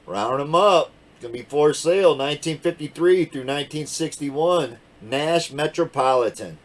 Rounding them up. It's going to be for sale 1953 through 1961 Nash Metropolitan.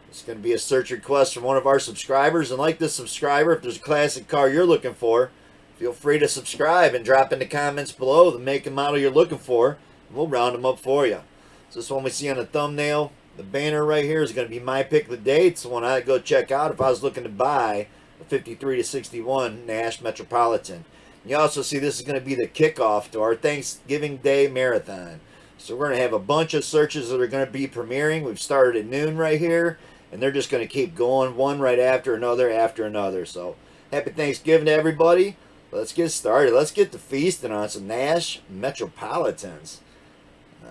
It's going to be a search request from one of our subscribers. And like this subscriber, if there's a classic car you're looking for, feel free to subscribe and drop in the comments below the make and model you're looking for. And we'll round them up for you. So this one we see on the thumbnail, the banner right here is going to be my pick of the day. It's the one I'd go check out if I was looking to buy a 53 to 61 Nash Metropolitan. You also see this is going to be the kickoff to our Thanksgiving Day Marathon. So we're going to have a bunch of searches that are going to be premiering. We've started at noon right here, and they're just going to keep going one right after another. So happy Thanksgiving to everybody. Let's get started. Let's get to feasting on some Nash Metropolitans.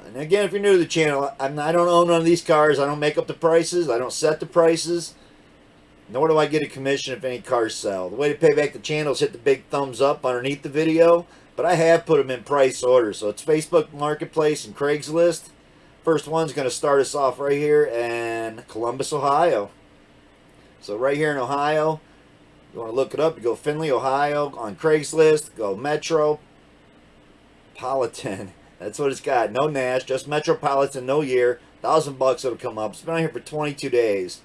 And again, if you're new to the channel, I don't own none of these cars. I don't make up the prices. I don't set the prices. Nor do I get a commission if any cars sell. The way to pay back the channel is hit the big thumbs up underneath the video. But I have put them in price order. So it's Facebook Marketplace and Craigslist. First one's going to start us off right here in Columbus, Ohio. So right here in Ohio, you want to look it up. You go Findlay, Ohio on Craigslist. Go Metropolitan. That's what it's got. No Nash, just Metropolitan, no year. $1,000 it'll come up. It's been on here for 22 days.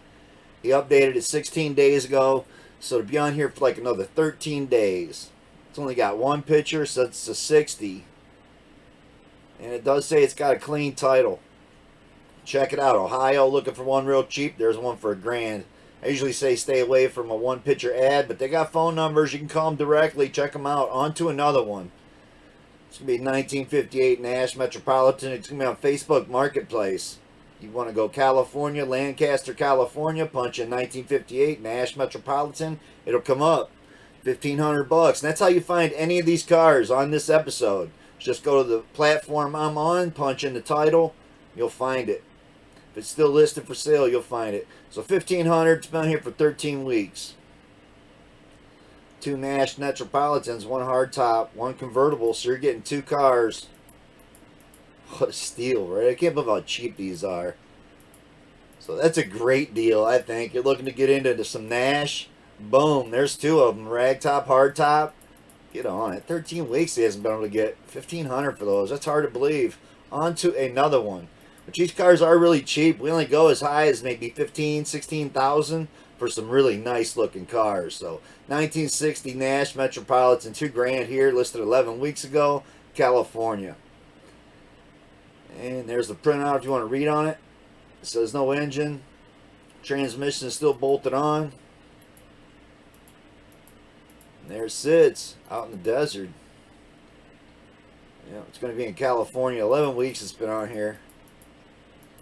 He updated it 16 days ago, so to be on here for like another 13 days. It's only got one picture, so it's a 60. And it does say it's got a clean title. Check it out. Ohio, looking for one real cheap. There's one for $1,000. I usually say stay away from a one-picture ad, but they got phone numbers. You can call them directly. Check them out. On to another one. It's going to be 1958 Nash Metropolitan. It's going to be on Facebook Marketplace. You want to go California, Lancaster, California, punch in 1958 Nash Metropolitan. It'll come up $1,500. And that's how you find any of these cars on this episode. Just go to the platform I'm on, punch in the title, you'll find it. If it's still listed for sale, you'll find it. So $1,500. It's been here for 13 weeks. Two Nash Metropolitans, one hardtop, one convertible. So you're getting two cars. What a steal, right? I can't believe how cheap these are. So that's a great deal, I think. You're looking to get into some Nash. Boom, there's two of them. Ragtop, hardtop. Get on it. 13 weeks he hasn't been able to get $1,500 for those. That's hard to believe. On to another one. But these cars are really cheap. We only go as high as maybe 15, 16,000 for some really nice looking cars. So 1960 Nash Metropolitan, $2,000 here, listed 11 weeks ago, California. And there's the printout if you want to read on it. It says no engine. Transmission is still bolted on. And there it sits out in the desert. Yeah, it's going to be in California. 11 weeks it's been on here.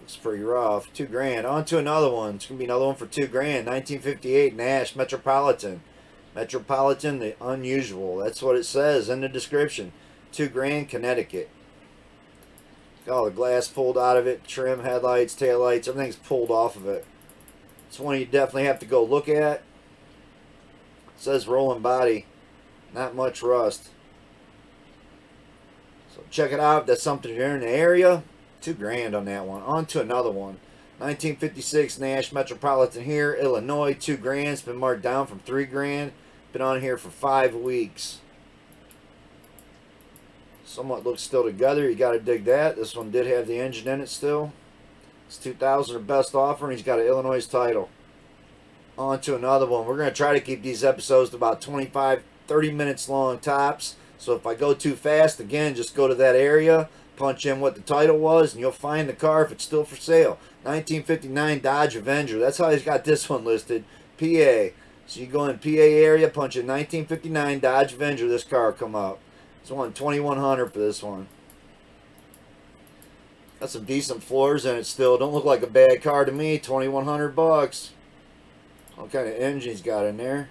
Looks pretty rough. $2,000. On to another one. It's going to be another one for $2,000. 1958 Nash Metropolitan. Metropolitan, the unusual. That's what it says in the description. $2,000, Connecticut. Got all the glass pulled out of it, trim, headlights, taillights, everything's pulled off of it. It's one you definitely have to go look at. It says rolling body, not much rust. So check it out if that's something you're in the area. $2,000 on that one. On to another one. 1956 Nash Metropolitan here, Illinois, $2,000. It's been marked down from $3,000. Been on here for 5 weeks. Somewhat looks still together. You got to dig that. This one did have the engine in it still. It's 2000 or best offer, and he's got an Illinois title. On to another one. We're going to try to keep these episodes to about 25, 30 minutes long tops. So if I go too fast, again, just go to that area, punch in what the title was, and you'll find the car if it's still for sale. 1959 Dodge Avenger. That's how he's got this one listed. PA. So you go in PA area, punch in 1959 Dodge Avenger. This car will come up. It's one $2,100 for this one. Got some decent floors in it still. Don't look like a bad car to me. $2,100. What kind of engine he's got in there?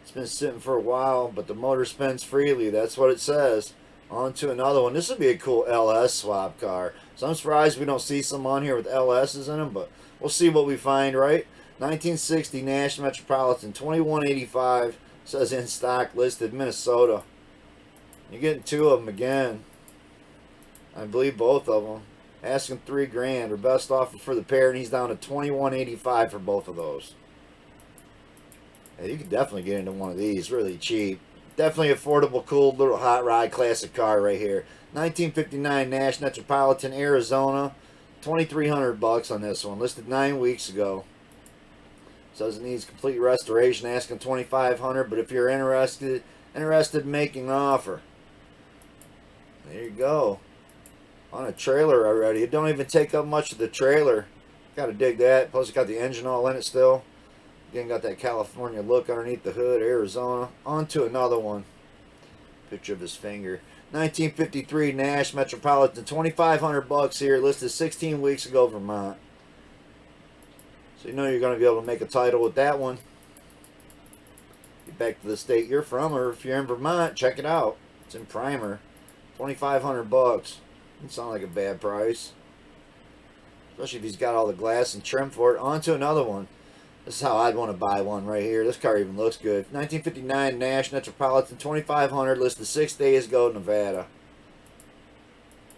It's been sitting for a while, but the motor spins freely. That's what it says. On to another one. This would be a cool LS swap car. So I'm surprised we don't see some on here with LS's in them, but we'll see what we find, right? 1960 Nash Metropolitan, $2,185. Says in stock, listed Minnesota. You're getting two of them again. I believe both of them. Asking $3,000 or best offer for the pair, and he's down to $2,185 for both of those. Yeah, you could definitely get into one of these really cheap. Definitely affordable, cool little hot rod classic car right here. 1959 Nash Metropolitan, Arizona. 2,300 bucks on this one. Listed 9 weeks ago. Says it needs complete restoration. Asking 2,500. But if you're interested in making an offer, there you go. On a trailer already. It don't even take up much of the trailer. Gotta dig that. Plus it got the engine all in it still. Again, got that California look underneath the hood. Arizona. On to another one. Picture of his finger. 1953 Nash Metropolitan. 2,500 bucks here. Listed 16 weeks ago, Vermont. So you know you're going to be able to make a title with that one. Get back to the state you're from, or if you're in Vermont, check it out. It's in primer. 2,500 bucks. Doesn't sound like a bad price. Especially if he's got all the glass and trim for it. On to another one. This is how I'd want to buy one right here. This car even looks good. 1959 Nash Metropolitan, 2,500, listed 6 days ago, Nevada.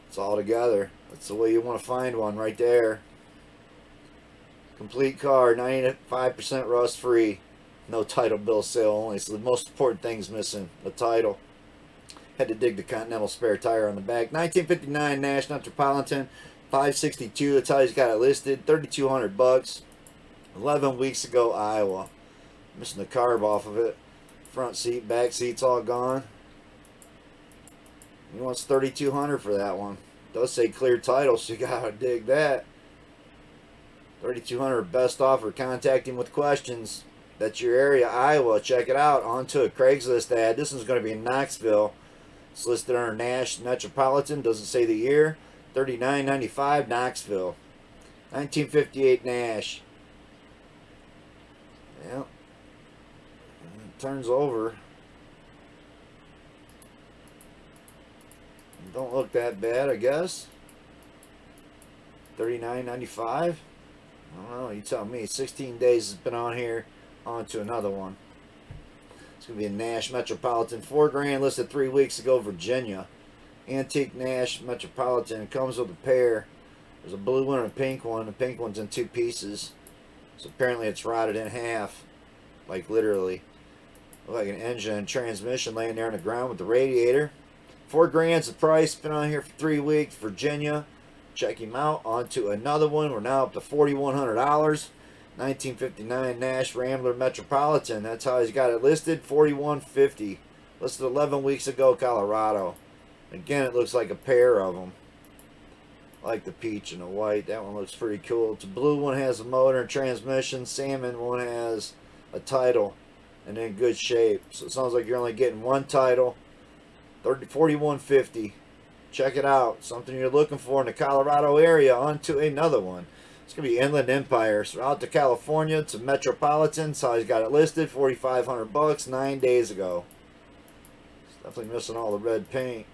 It's all together. That's the way you want to find one right there. Complete car, 95% rust free. No title, bill of sale only. So the most important thing's missing, the title. Had to dig the Continental spare tire on the back. 1959 Nash Metropolitan, 562. That's how he's got it listed. 3,200 bucks. 11 weeks ago, Iowa. Missing the carb off of it. Front seat, back seat's all gone. He wants 3,200 for that one. Does say clear title, so you gotta dig that. 3,200 best offer. Contact him with questions. That's your area, Iowa. Check it out. On to a Craigslist ad. This one's going to be in Knoxville. It's listed under Nash Metropolitan. Doesn't say the year. $39.95 Knoxville. 1958 Nash. Yep. It turns over. Don't look that bad, I guess. $39.95. I don't know. You tell me. 16 days has been on here. On to another one. It's going to be a Nash Metropolitan. $4,000 listed 3 weeks ago, Virginia. Antique Nash Metropolitan. It comes with a pair. There's a blue one and a pink one. The pink one's in 2 pieces. So apparently it's rotted in half. Like literally. Look like an engine and transmission laying there on the ground with the radiator. $4,000's the price. Been on here for 3 weeks. Virginia. Check him out. On to another one. We're now up to $4,100. 1959 Nash Rambler Metropolitan. That's how he's got it listed. $4,150. Listed 11 weeks ago, Colorado. Again, it looks like a pair of them. I like the peach and the white. That one looks pretty cool. The blue one has a motor and transmission. Salmon one has a title and in good shape. So it sounds like you're only getting one title. $4,150. Check it out. Something you're looking for in the Colorado area. On to another one. It's going to be Inland Empire. So out to California. It's a Metropolitan. So he's got it listed. $4,500 9 days ago. It's definitely missing all the red paint.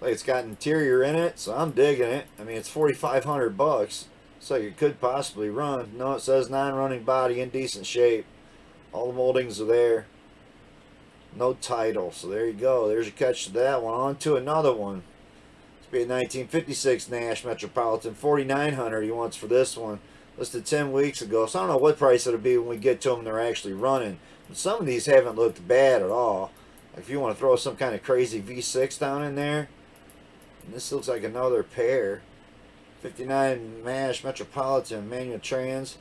Like it's got interior in it, so I'm digging it. I mean, it's $4,500. So it could possibly run. No, it says non-running body in decent shape. All the moldings are there. No title. So there you go. There's your catch to that one. On to another one. It's be a 1956 Nash Metropolitan. $4,900 he wants for this one. Listed 10 weeks ago. So I don't know what price it'll be when we get to them and they're actually running. But some of these haven't looked bad at all. Like if you want to throw some kind of crazy V6 down in there. And this looks like another pair. 59 Nash Metropolitan manual trans.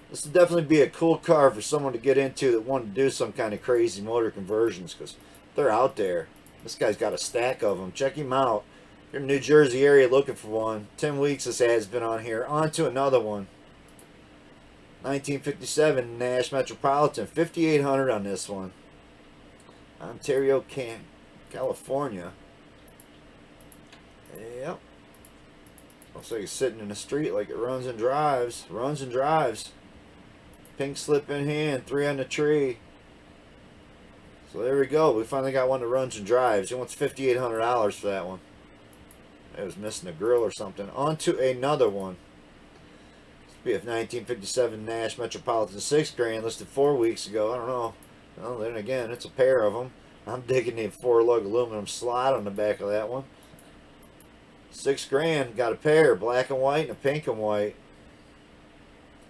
This would definitely be a cool car for someone to get into that wanted to do some kind of crazy motor conversions, because they're out there. This guy's got a stack of them. Check him out. If you're in the New Jersey area looking for one. 10 weeks this ad's been on here. On to another one. 1957 Nash Metropolitan. $5,800 on this one. Ontario, California. Yep. Looks like it's sitting in the street like it runs and drives. Runs and drives. Pink slip in hand. 3 on the tree. So there we go. We finally got one that runs and drives. He wants $5,800 for that one. It was missing a grill or something. On to another one. BF 1957 Nash Metropolitan. $6,000 listed 4 weeks ago. I don't know. Well, then again, it's a pair of them. I'm digging the 4-lug aluminum slot on the back of that one. $6,000. Got a pair, black and white and a pink and white.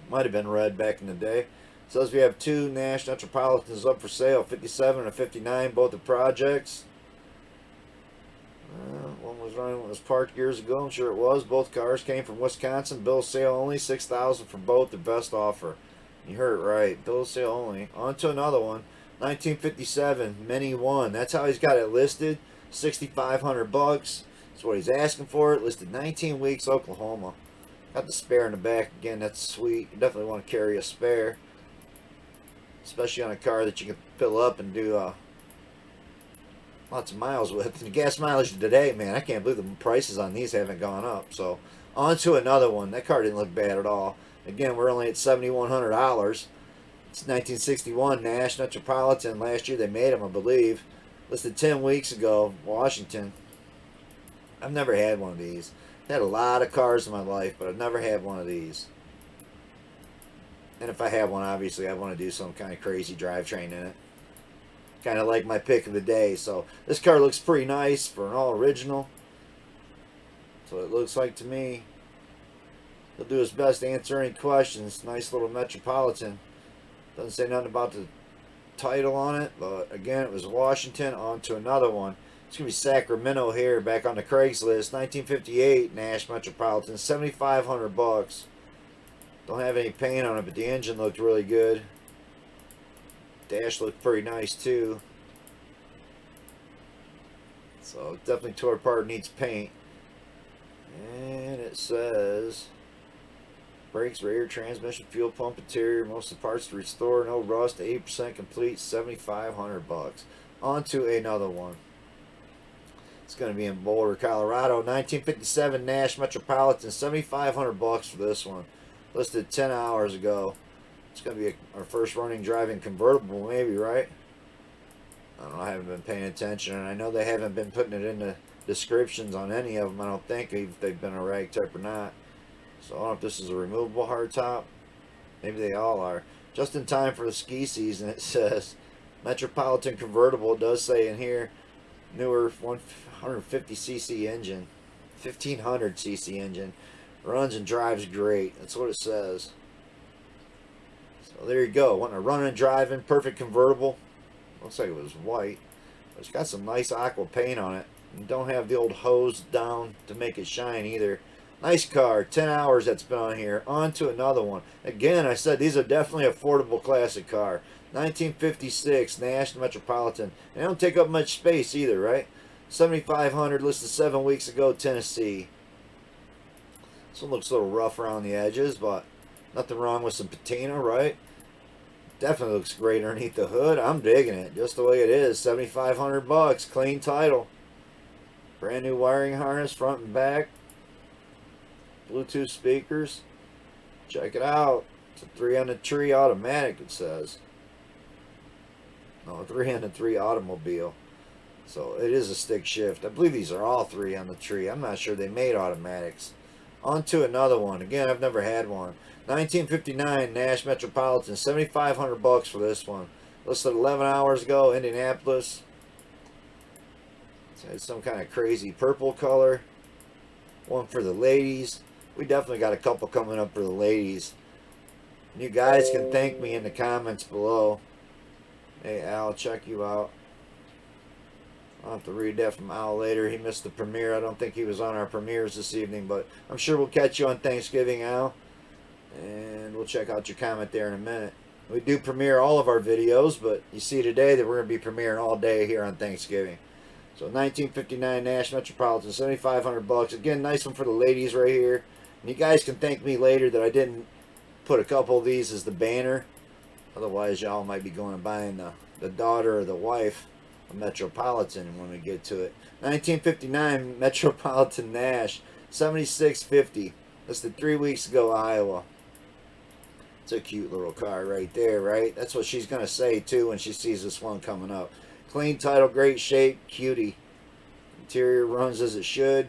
Might have been red back in the day. Says we have two Nash Metropolitans up for sale, 57 and 59, both the projects. One was running, one was parked years ago. I'm sure it was. Both cars came from Wisconsin. Bill of sale only, $6,000 for both. The best offer. You heard it right. Bill of sale only. On to another one. 1957 Mini One. That's how he's got it listed. $6,500. That's what he's asking for it. Listed 19 weeks, Oklahoma. Got the spare in the back again. That's sweet. You definitely want to carry a spare, especially on a car that you can fill up and do lots of miles with. And the gas mileage today, man, I can't believe the prices on these haven't gone up. So on to another one. That car didn't look bad at all. Again, we're only at $7,100. It's 1961 Nash Metropolitan. Last year they made them, I believe. Listed 10 weeks ago, Washington. I've never had one of these. I've had a lot of cars in my life, but I've never had one of these. And if I have one, obviously I want to do some kind of crazy drivetrain in it. Kind of like my pick of the day. So this car looks pretty nice for an all original. So it looks like to me. He'll do his best to answer any questions. Nice little Metropolitan. Doesn't say nothing about the title on it, but again, it was Washington. On to another one. It's going to be Sacramento here, back on the Craigslist. 1958 Nash Metropolitan, $7,500. Don't have any paint on it, but the engine looked really good. Dash looked pretty nice too. So it definitely tore apart, needs paint. And it says brakes, rear, transmission, fuel pump, interior, most of the parts to restore, no rust, 80% complete, $7,500. On to another one. It's going to be in Boulder, Colorado. 1957 Nash Metropolitan, $7,500 for this one. Listed 10 hours ago. It's going to be our first running driving convertible, maybe, right? I don't know, I haven't been paying attention, and I know they haven't been putting it in the descriptions on any of them. I don't think if they've been a rag type or not. So I don't know if this is a removable hardtop. Maybe they all are. Just in time for the ski season, it says. Metropolitan convertible. It does say in here, newer 150cc engine. 1500cc engine. Runs and drives great. That's what it says. So there you go. Want a running and driving, perfect convertible. Looks like it was white. But it's got some nice aqua paint on it. And don't have the old hose down to make it shine either. Nice car. 10 hours that's been on here. On to another one. Again, I said these are definitely affordable classic car. 1956 Nash Metropolitan. They don't take up much space either, right? 7,500 listed 7 weeks ago, Tennessee. This one looks a little rough around the edges, but nothing wrong with some patina, right? Definitely looks great underneath the hood. I'm digging it just the way it is. $7,500, clean title. Brand new wiring harness, front and back. Bluetooth speakers. Check it out. It's a 3 on the tree automatic, it says. No, 3 on the tree automobile. So it is a stick shift. I believe these are all 3 on the tree. I'm not sure they made automatics. On to another one. Again, I've never had one. 1959 Nash Metropolitan, $7,500 for this one. Listed 11 hours ago, Indianapolis. It's some kind of crazy purple color. One for the ladies. We definitely got a couple coming up for the ladies. You guys can thank me in the comments below. Hey Al, check you out. I'll have to read that from Al later. He missed the premiere. I don't think he was on our premieres this evening, but I'm sure we'll catch you on Thanksgiving, Al. And we'll check out your comment there in a minute. We do premiere all of our videos, but you see today that we're going to be premiering all day here on Thanksgiving. So 1959 Nash Metropolitan, $7,500. Again, nice one for the ladies right here. And you guys can thank me later that I didn't put a couple of these as the banner. Otherwise, y'all might be going and buying the daughter or the wife of Metropolitan when we get to it. 1959 Metropolitan Nash, $7,650. Listed 3 weeks ago, Iowa. It's a cute little car right there, right? That's what she's going to say, too, when she sees this one coming up. Clean title, great shape, cutie. Interior runs as it should.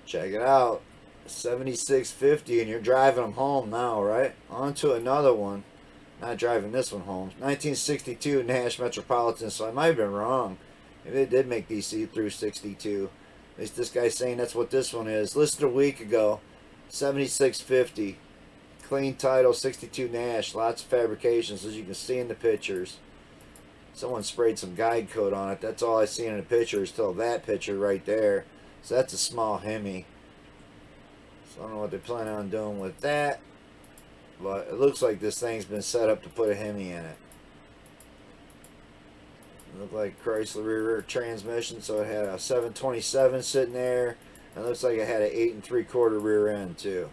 Check it out. $7,650, and you're driving them home now, right? On to another one. Not driving this one home. 1962 Nash Metropolitan, so I might have been wrong. Maybe they did make these through 62. At least this guy's saying that's what this one is. Listed a week ago. $7,650. Clean title, 62 Nash. Lots of fabrications, as you can see in the pictures. Someone sprayed some guide coat on it. That's all I see in the pictures till that picture right there. So that's a small Hemi. So I don't know what they're planning on doing with that. But it looks like this thing's been set up to put a Hemi in it. It looked like Chrysler rear transmission, so it had a 727 sitting there. And it looks like it had an 8 3/4 rear end too.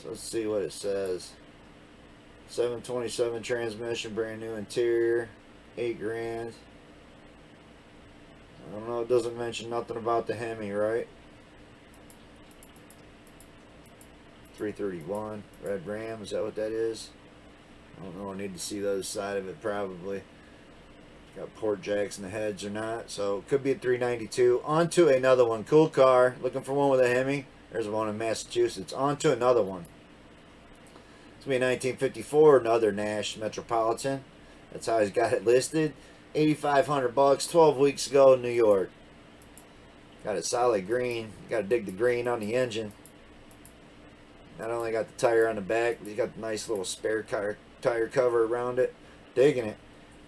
So let's see what it says. 727 transmission, brand new interior, 8 grand. I don't know, it doesn't mention nothing about the Hemi, right? 331, red Ram, is that what that is? I don't know, I need to see the other side of it probably. Got port jacks in the heads or not, so it could be a 392. On to another one, cool car, looking for one with a Hemi. There's one in Massachusetts. On to another one. It's going to be a 1954, another Nash Metropolitan. That's how he's got it listed. $8,500, 12 weeks ago in New York. Got a solid green. Got to dig the green on the engine. Not only got the tire on the back, but he's got the nice little spare tire cover around it. Digging it.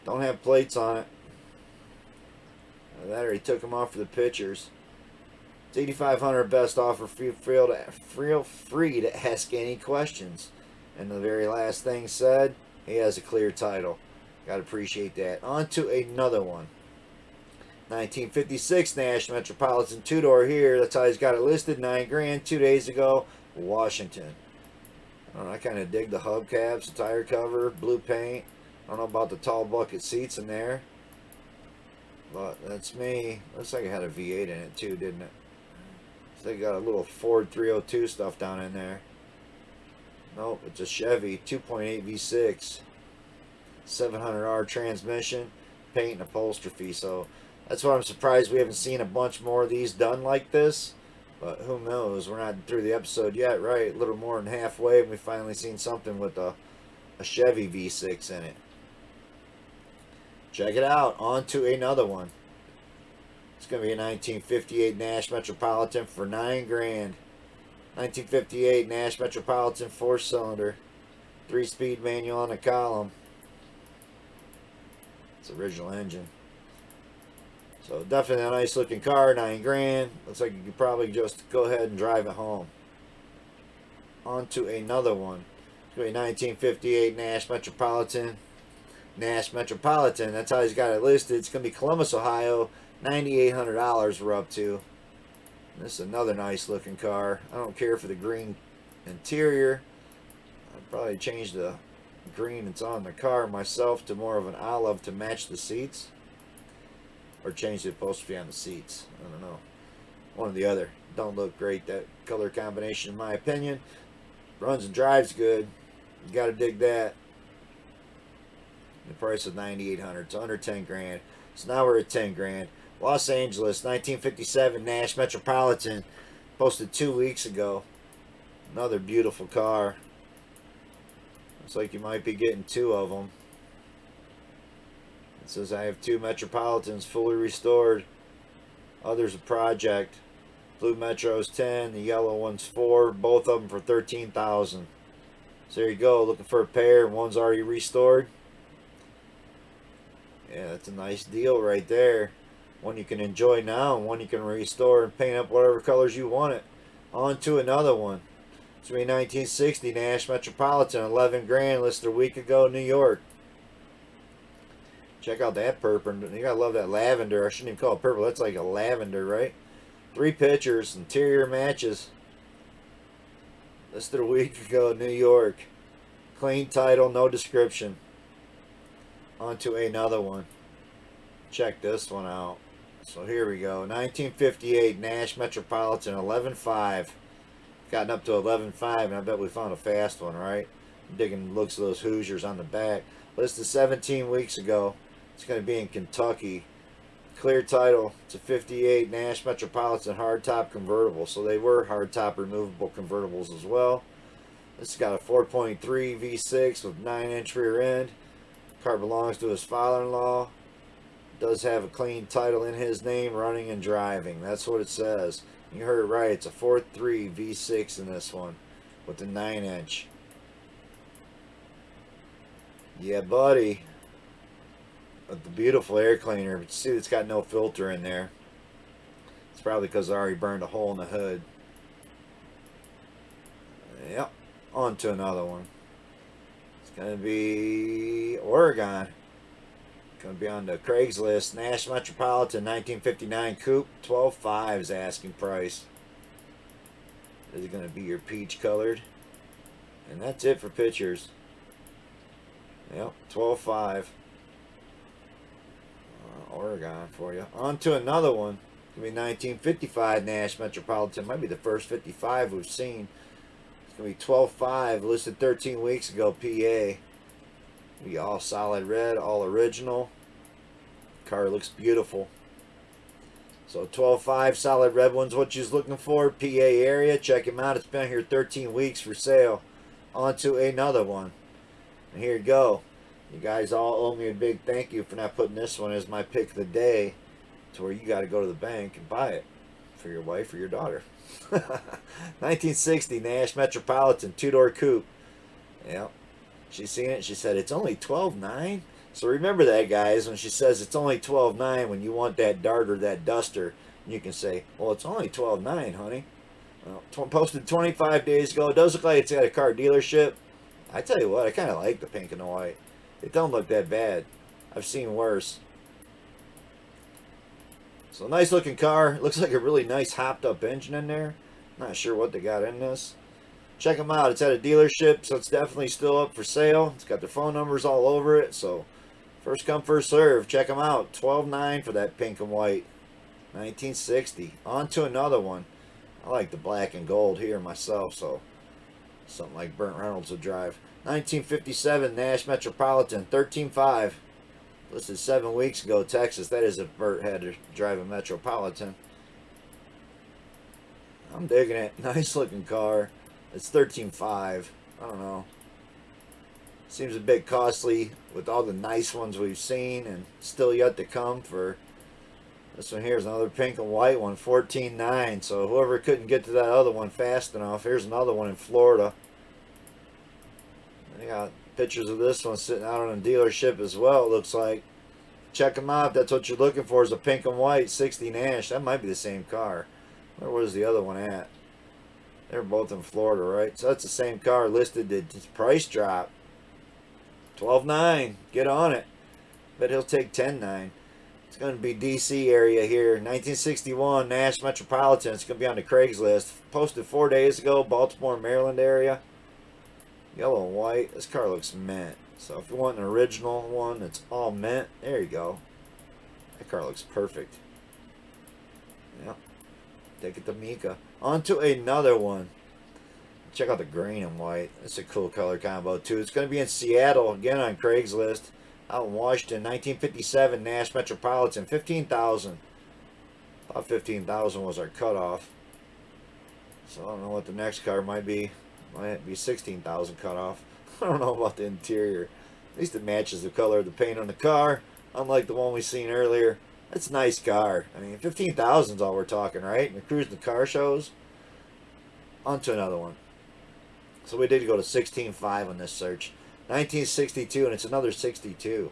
Don't have plates on it. That already took them off for the pictures. It's $8,500 best offer. Feel free to ask any questions. And the very last thing said, he has a clear title. Gotta appreciate that. On to another one. 1956 Nash Metropolitan 2-door here. That's how he's got it listed. 9 grand 2 days ago. Washington. I don't know, I kind of dig the hubcaps, the tire cover, blue paint. I don't know about the tall bucket seats in there. But that's me. Looks like it had a V8 in it too, didn't it? So they got a little Ford 302 stuff down in there. Nope, it's a Chevy 2.8 V6. 700R transmission, paint and upholstery. So that's why I'm surprised we haven't seen a bunch more of these done like this. But who knows? We're not through the episode yet, right? A little more than halfway, and we finally seen something with a Chevy V6 in it. Check it out. On to another one. It's going to be a 1958 Nash Metropolitan for 9 grand. 1958 Nash Metropolitan 4-cylinder. 3-speed manual on the column. It's original engine. So definitely a nice looking car, 9 grand. Looks like you could probably just go ahead and drive it home. On to another one. It's going to be 1958 Nash Metropolitan. Nash Metropolitan, that's how he's got it listed. It's going to be Columbus, Ohio. $9,800 we're up to. This is another nice looking car. I don't care for the green interior. I'd probably change the green that's on the car myself to more of an olive to match the seats. Or change the upholstery on the seats. I don't know. One or the other. Don't look great, that color combination in my opinion. Runs and drives good. You got to dig that. The price is $9,800. It's under 10 grand. So now we're at 10 grand. Los Angeles, 1957 Nash Metropolitan. Posted 2 weeks ago. Another beautiful car. Looks like you might be getting 2 of them. It says I have 2 Metropolitans fully restored. Others a project. Blue Metro's 10, the yellow one's 4. Both of them for $13,000. So there you go. Looking for a pair. One's already restored. Yeah, that's a nice deal right there. One you can enjoy now, and one you can restore and paint up whatever colors you want it. On to another one. It's going to be 1960 Nash Metropolitan, 11 grand, listed a week ago in New York. Check out that purple. You gotta love that lavender. I shouldn't even call it purple. That's like a lavender, right? 3 pictures, interior matches. Listed a week ago in New York. Clean title, no description. On to another one. Check this one out. So here we go. 1958 Nash Metropolitan 11.5. Gotten up to 11.5, and I bet we found a fast one, right? I'm digging looks of those Hoosiers on the back. Listed 17 weeks ago. It's going to be in Kentucky. Clear title. It's a 58 Nash Metropolitan hardtop convertible. So they were hardtop removable convertibles as well. This has got a 4.3 V6 with 9-inch rear end. Car belongs to his father-in-law. Does have a clean title in his name, running and driving. That's what it says. You heard it right. It's a 4.3 V6 in this one with the 9-inch. Yeah, buddy. With the beautiful air cleaner. But see, it's got no filter in there. It's probably because I already burned a hole in the hood. Yep. On to another one. It's going to be Oregon. Going to be on the Craigslist. Nash Metropolitan 1959 Coupe. 12.5 is asking price. This is going to be your peach colored. And that's it for pictures. Yep, 12.5. Oregon for you. On to another one. It's going to be 1955 Nash Metropolitan. Might be the first 55 we've seen. It's going to be 12.5. Listed 13 weeks ago, PA. Be all solid red, all original. Car looks beautiful. So 12.5 solid red one's what you're looking for. PA area. Check him out. It's been here 13 weeks for sale. On to another one. And here you go. You guys all owe me a big thank you for not putting this one as my pick of the day, to where you got to go to the bank and buy it for your wife or your daughter. 1960 Nash Metropolitan 2-door coupe. Yep. She's seen it. She said it's only 12.9. So remember that, guys, when she says it's only 12.9, when you want that dart or that duster, you can say, well, it's only 12.9, honey. Well, posted 25 days ago. It does look like it's at a car dealership. I tell you what, I kind of like the pink and the white. It don't look that bad. I've seen worse. So nice looking car. Looks like a really nice hopped up engine in there. Not sure what they got in this. Check them out. It's at a dealership, so it's definitely still up for sale. It's got their phone numbers all over it. So first come, first serve. Check them out. 12.9 for that pink and white. 1960. On to another one. I like the black and gold here myself, so something like Burt Reynolds would drive. 1957 Nash Metropolitan 13.5. Listed 7 weeks ago, Texas. That is if Burt had to drive a Metropolitan. I'm digging it. Nice looking car. It's 13.5. I don't know. Seems a bit costly with all the nice ones we've seen and still yet to come. For this one here is another pink and white one, 14.9. So whoever couldn't get to that other one fast enough, here's another one in Florida. They got pictures of this one sitting out on a dealership as well, it looks like. Check them out if that's what you're looking for, is a pink and white 60 Nash. That might be the same car. Where was the other one at? They're both in Florida, right? So that's the same car listed. Its price drop. 12.9. Get on it. Bet he'll take 10.9. It's going to be DC area here. 1961 Nash Metropolitan. It's going to be on the Craigslist. Posted 4 days ago. Baltimore, Maryland area. Yellow and white. This car looks mint. So if you want an original one that's all mint, there you go. That car looks perfect. Yep. Take it to Mika. On to another one. Check out the green and white. It's a cool color combo too. It's going to be in Seattle, again on Craigslist. Out in Washington, 1957 Nash Metropolitan, 15,000. About 15,000 was our cutoff. So I don't know what the next car might be. Might be 16,000 cutoff. I don't know about the interior. At least it matches the color of the paint on the car, unlike the one we seen earlier. That's a nice car. I mean, 15,000 is all we're talking, right? And we're cruising the car shows. On to another one. So we did go to 16.5 on this search. 1962, and it's another 62.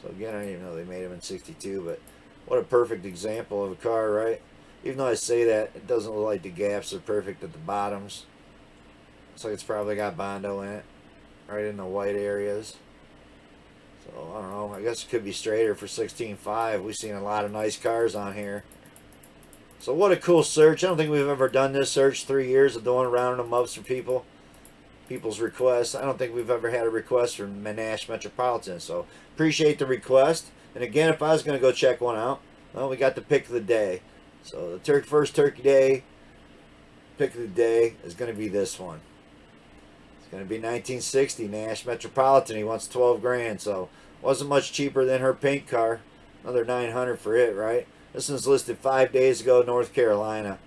So again, I didn't even know they made them in 62, but what a perfect example of a car, right? Even though I say that, it doesn't look like the gaps are perfect at the bottoms. Looks like it's probably got Bondo in it, right in the white areas. So, I don't know. I guess it could be straighter for 16.5. We've seen a lot of nice cars on here. So, what a cool search. I don't think we've ever done this search. 3 years of doing rounding them up for people's requests. I don't think we've ever had a request for Nash Metropolitan. So, appreciate the request. And again, if I was going to go check one out, well, we got the pick of the day. So, the first turkey day pick of the day is going to be this one. Going to be 1960 Nash Metropolitan. He wants 12 grand, so wasn't much cheaper than her pink car. Another 900 for it, right? This one's listed 5 days ago, North Carolina.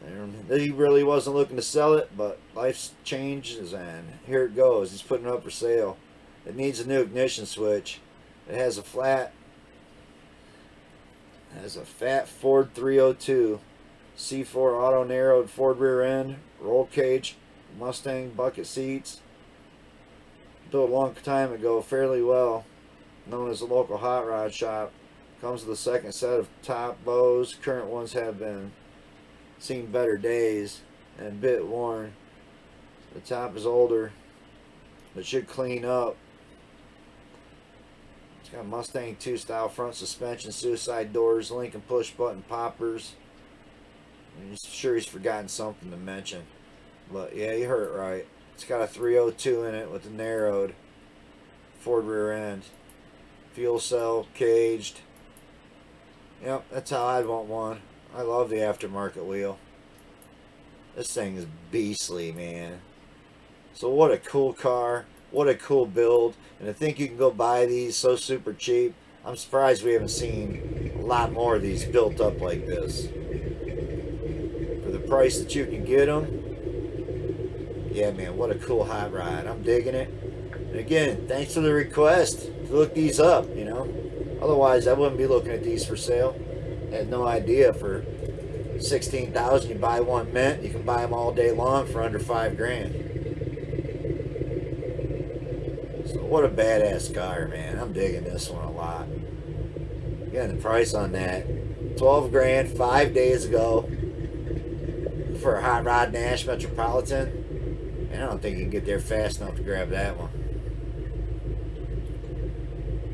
And he really wasn't looking to sell it, but life's changes, and here it goes. He's putting it up for sale. It needs a new ignition switch. It has a fat Ford 302 C4 auto narrowed Ford rear end, roll cage, Mustang bucket seats. Built a long time ago, fairly well. Known as a local hot rod shop. Comes with a second set of top bows. Current ones have been seen better days and a bit worn. The top is older, but should clean up. It's got Mustang 2 style front suspension, suicide doors, Lincoln push button poppers. I'm sure he's forgotten something to mention. But yeah, you heard it right. It's got a 302 in it with a narrowed Ford rear end. Fuel cell, caged. Yep, that's how I'd want one. I love the aftermarket wheel. This thing is beastly, man. So what a cool car. What a cool build. And to think you can go buy these so super cheap. I'm surprised we haven't seen a lot more of these built up like this. For the price that you can get them. Yeah, man, what a cool hot rod. I'm digging it. And again, thanks for the request to look these up, you know. Otherwise, I wouldn't be looking at these for sale. I had no idea. For $16,000, you buy one mint. You can buy them all day long for under $5,000. So what a badass car, man. I'm digging this one a lot. Again, the price on that, $12,000 5 days ago for a hot rod Nash Metropolitan. Man, I don't think you can get there fast enough to grab that one.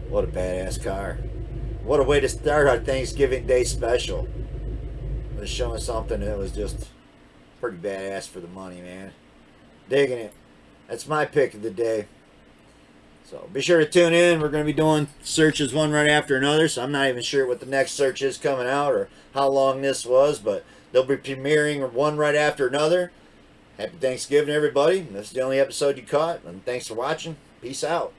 What a badass car. What a way to start our Thanksgiving Day special. It was showing something that was just pretty badass for the money, man. Digging it. That's my pick of the day. So be sure to tune in. We're going to be doing searches one right after another. So I'm not even sure what the next search is coming out or how long this was. But they'll be premiering one right after another. Happy Thanksgiving, everybody. This is the only episode you caught. And thanks for watching. Peace out.